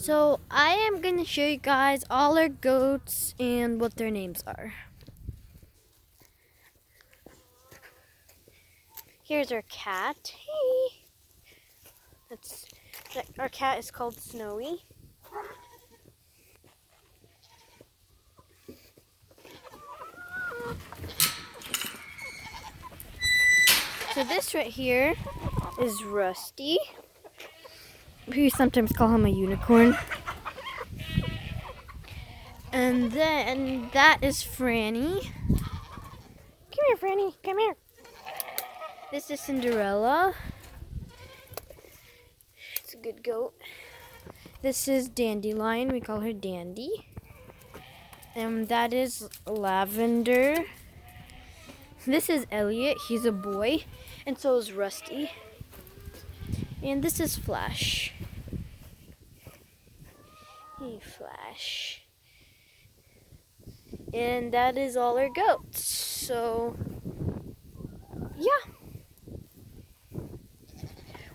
So I am going to show you guys all our goats and what their names are. Here's our cat. Hey. Our cat is called Snowy. So this right here is Rusty. We sometimes call him a unicorn. And then that is Franny. Come here, Franny. Come here. This is Cinderella. It's a good goat. This is Dandelion. We call her Dandy. And that is Lavender. This is Elliot. He's a boy. And so is Rusty. And this is Flash. Hey, Flash. And that is all our goats. So, yeah.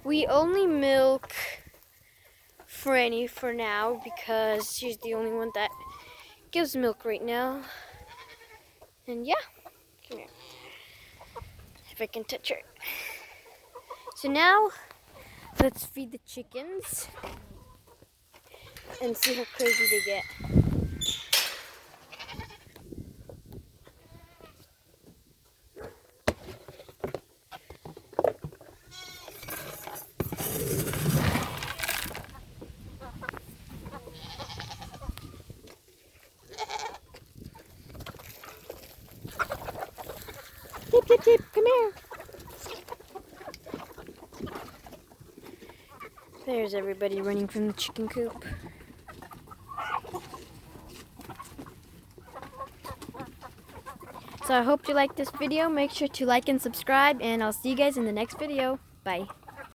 We only milk Franny for now because she's the only one that gives milk right now. And yeah, come here. If I can touch her. So now, let's feed the chickens and see how crazy they get. Tip, tip, tip, come here. There's everybody running from the chicken coop. So I hope you liked this video. Make sure to like and subscribe, and I'll see you guys in the next video. Bye.